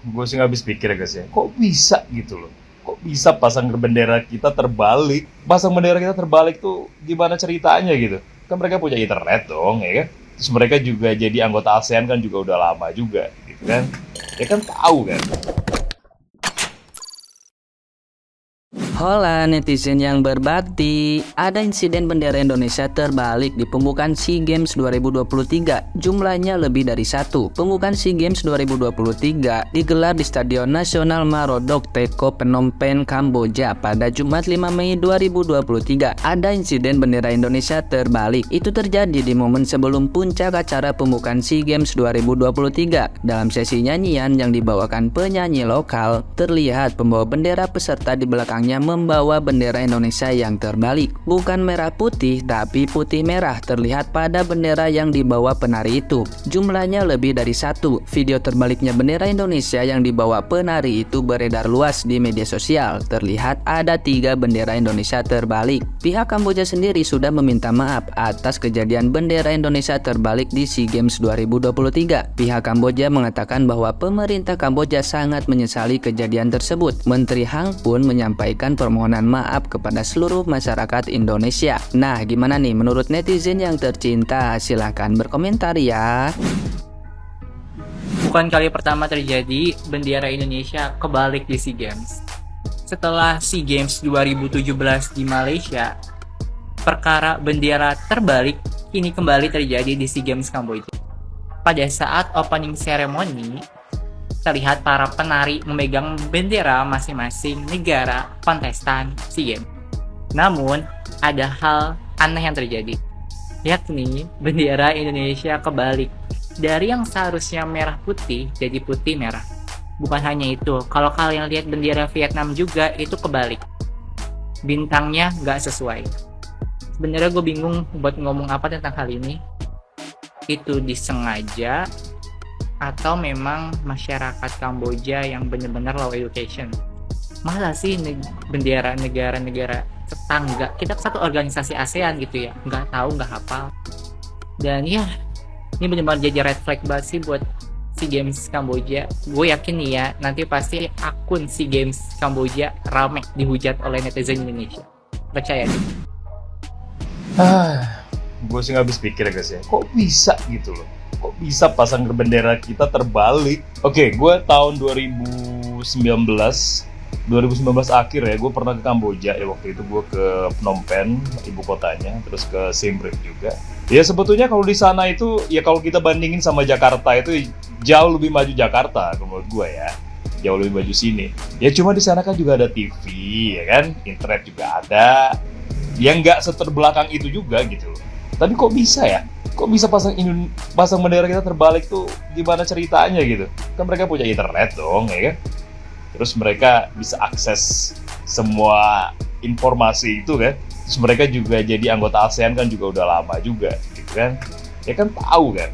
Gue sih nggak habis pikir ya guys ya, kok bisa gitu loh, kok bisa pasang bendera kita terbalik. Pasang bendera kita terbalik tuh gimana ceritanya gitu. Kan mereka punya internet dong ya kan, terus mereka juga jadi anggota ASEAN kan juga udah lama juga gitu kan, ya kan tahu kan. Hola netizen yang berbakti, ada insiden bendera Indonesia terbalik di pembukaan SEA Games 2023. Jumlahnya lebih dari satu. Pembukaan SEA Games 2023 digelar di Stadion Nasional Marodok Teko Phnom Penh, Kamboja pada Jumat 5 Mei 2023. Ada insiden bendera Indonesia terbalik. Itu terjadi di momen sebelum puncak acara pembukaan SEA Games 2023. Dalam sesi nyanyian yang dibawakan penyanyi lokal, terlihat pembawa bendera peserta di belakangnya membawa bendera Indonesia yang terbalik. Bukan merah putih, tapi putih merah terlihat pada bendera yang dibawa penari itu. Jumlahnya lebih dari satu. Video terbaliknya bendera Indonesia yang dibawa penari itu beredar luas di media sosial. Terlihat ada 3 bendera Indonesia terbalik. Pihak Kamboja sendiri sudah meminta maaf atas kejadian bendera Indonesia terbalik di SEA Games 2023. Pihak Kamboja mengatakan bahwa pemerintah Kamboja sangat menyesali kejadian tersebut. Menteri Hang pun menyampaikan permohonan maaf kepada seluruh masyarakat Indonesia. Nah, gimana nih menurut netizen yang tercinta? Silahkan berkomentar ya. Bukan kali pertama terjadi bendera Indonesia kebalik di SEA Games. Setelah SEA Games 2017 di Malaysia, perkara bendera terbalik kini kembali terjadi di SEA Games Kamboja. Pada saat opening ceremony, terlihat para penari memegang bendera masing-masing negara kontestan SEA Games. Namun, ada hal aneh yang terjadi, yakni bendera Indonesia kebalik. Dari yang seharusnya merah putih jadi putih merah. Bukan hanya itu, kalau kalian lihat bendera Vietnam juga itu kebalik. Bintangnya nggak sesuai. Sebenarnya gue bingung buat ngomong apa tentang hal ini. Itu disengaja atau memang masyarakat Kamboja yang benar-benar low education. Masa sih bendera negara-negara tetangga kita satu organisasi ASEAN gitu ya, nggak tahu, nggak hafal. Dan ya, ini benar-benar jadi red flag banget sih buat SEA Games Kamboja. Gue yakin nih ya, nanti pasti akun SEA Games Kamboja rame dihujat oleh netizen Indonesia. Percaya deh. Gue sih nggak habis pikir ya guys ya, kok bisa gitu loh, kok bisa pasang bendera kita terbalik. Oke, gue tahun 2019 akhir ya, gue pernah ke Kamboja ya. Waktu itu gue ke Phnom Penh, ibu kotanya, terus ke Siem Reap juga. Ya sebetulnya kalau di sana itu, ya kalau kita bandingin sama Jakarta itu jauh lebih maju Jakarta menurut gue ya, jauh lebih maju sini. Ya cuma di sana kan juga ada TV ya kan, internet juga ada, yang nggak seterbelakang itu juga gitu. Tapi kok bisa ya? Kok bisa pasang bendera kita terbalik tuh gimana ceritanya gitu. Kan mereka punya internet dong ya kan. Terus mereka bisa akses semua informasi itu kan. Terus mereka juga jadi anggota ASEAN kan juga udah lama juga gitu kan. Ya kan tahu kan.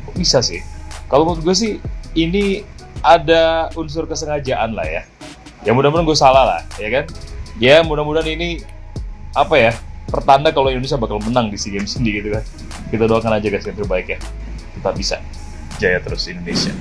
Kok bisa sih? Kalau menurut gue sih ini ada unsur kesengajaan lah ya. Ya mudah-mudahan gue salah lah ya kan. Ya mudah-mudahan ini apa ya, pertanda kalau Indonesia bakal menang di SEA Games ini gitu kan. Kita doakan aja guys yang terbaik ya. Kita bisa jaya terus Indonesia.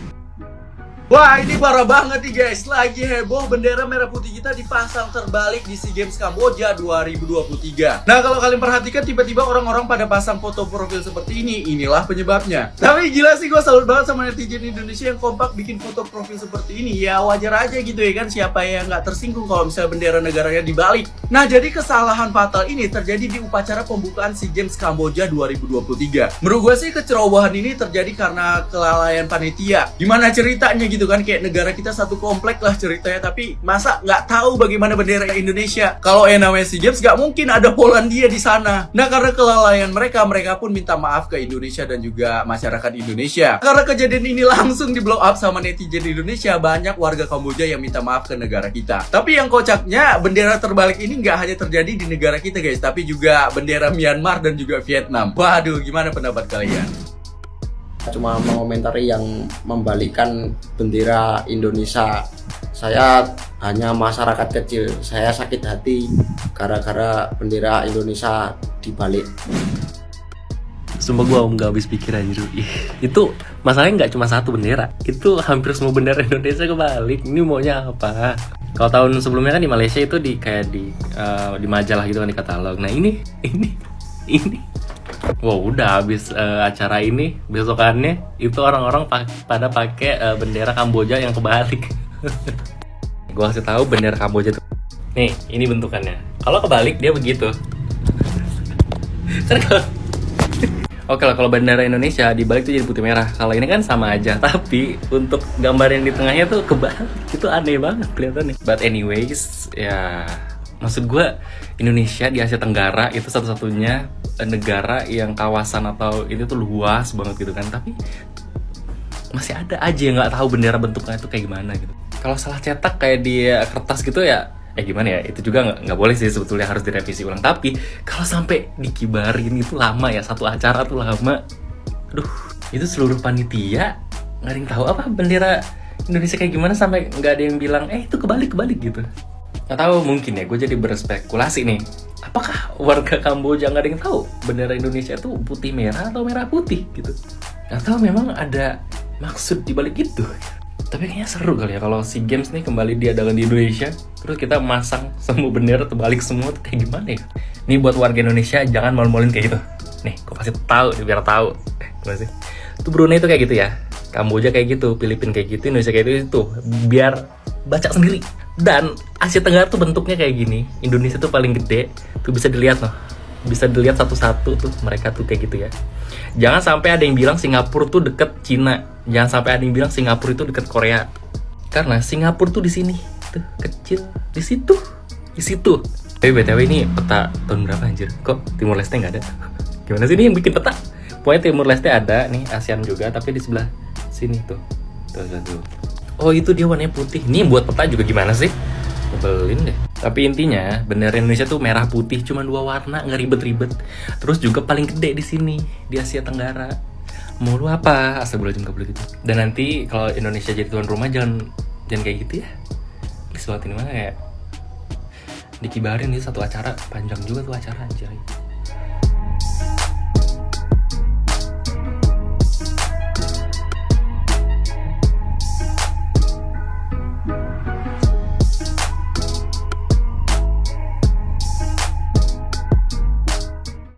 Wah, ini parah banget nih guys. Lagi heboh bendera merah putih kita dipasang terbalik di SEA Games Kamboja 2023. Nah, kalau kalian perhatikan tiba-tiba orang-orang pada pasang foto profil seperti ini. Inilah penyebabnya. Tapi gila sih, gue salut banget sama netizen Indonesia yang kompak bikin foto profil seperti ini. Ya wajar aja gitu ya kan, siapa yang nggak tersinggung kalau misalnya bendera negaranya dibalik. Nah, jadi kesalahan fatal ini terjadi di upacara pembukaan SEA Games Kamboja 2023. Menurut gue sih kecerobohan ini terjadi karena kelalaian panitia. Gimana ceritanya gitu kan, kayak negara kita satu komplek lah ceritanya, tapi masa nggak tahu bagaimana bendera Indonesia? Kalau yang namanya SEA Games nggak mungkin ada Polandia di sana. Nah, karena kelalaian mereka pun minta maaf ke Indonesia dan juga masyarakat Indonesia. Karena kejadian ini langsung di blow up sama netizen Indonesia, banyak warga Kamboja yang minta maaf ke negara kita. Tapi yang kocaknya, bendera terbalik ini nggak hanya terjadi di negara kita guys, tapi juga bendera Myanmar dan juga Vietnam. Waduh, gimana pendapat kalian? Cuma mengomentari yang membalikkan bendera Indonesia. Saya hanya masyarakat kecil, saya sakit hati gara-gara bendera Indonesia dibalik. Sumpah gue nggak habis pikir anjir. Itu masalahnya nggak cuma satu bendera, itu hampir semua bendera Indonesia kebalik. Ini maunya apa? Kalau tahun sebelumnya kan di Malaysia itu di kayak di majalah gitu kan, di katalog. Nah ini wow, udah habis acara ini, besokannya itu orang-orang pada pakai bendera Kamboja yang kebalik. Gua kasih tahu bendera Kamboja tuh. Nih, ini bentukannya. Kalau kebalik dia begitu. Oke lah, kalau bendera Indonesia dibalik tuh jadi putih merah. Kalau ini kan sama aja, tapi untuk gambar yang di tengahnya tuh kebalik. Itu aneh banget kelihatannya. But anyways, ya maksud gue Indonesia di Asia Tenggara itu satu-satunya negara yang kawasan atau itu tuh luas banget gitu kan. Tapi masih ada aja yang nggak tahu bendera bentuknya itu kayak gimana gitu. Kalau salah cetak kayak di kertas gitu ya gimana ya, itu juga nggak boleh sih sebetulnya, harus direvisi ulang. Tapi kalau sampai dikibarin itu lama ya, satu acara tuh lama. Aduh, itu seluruh panitia nggak ada yang tahu apa bendera Indonesia kayak gimana sampai nggak ada yang bilang itu kebalik gitu. Nggak tahu, mungkin ya gue jadi berspekulasi nih, apakah warga Kamboja nggak ada yang tahu bendera Indonesia itu putih merah atau merah putih gitu. Nggak tahu, memang ada maksud dibalik itu. Tapi kayaknya seru kali ya kalau SEA Games nih kembali diadakan di Indonesia, terus kita masang semua bendera terbalik semua tuh kayak gimana ya. Nih buat warga Indonesia, jangan malu-maluin kayak gitu. Nih, gue kasih tahu biar tahu. Gimana sih? Tuh Brunei tuh kayak gitu ya, Kamboja kayak gitu, Filipina kayak gitu, Indonesia kayak gitu. Biar baca sendiri. Dan Asia Tenggara tuh bentuknya kayak gini. Indonesia tuh paling gede. Tuh bisa dilihat loh. Bisa dilihat satu-satu tuh mereka tuh kayak gitu ya. Jangan sampai ada yang bilang Singapura tuh deket Cina. Jangan sampai ada yang bilang Singapura itu deket Korea. Karena Singapura tuh di sini, tuh kecil, di situ. Tapi BTW ini peta tahun berapa anjir? Kok Timur Leste nggak ada? Gimana sih ini yang bikin peta? Pokoknya Timur Leste ada nih, ASEAN juga, tapi di sebelah sini tuh. Tuh. Oh itu dia warnanya putih. Ini buat peta juga gimana sih? Nyebelin deh. Tapi intinya bendera Indonesia tuh merah putih, cuma 2 warna, nggak ribet-ribet. Terus juga paling gede di sini di Asia Tenggara. Mau lu apa? Astagfirullahaladzim, nggak boleh gitu. Dan nanti kalau Indonesia jadi tuan rumah jangan kayak gitu ya. Please banget, ini mana kayak dikibarin itu satu acara, panjang juga tuh acara anjay.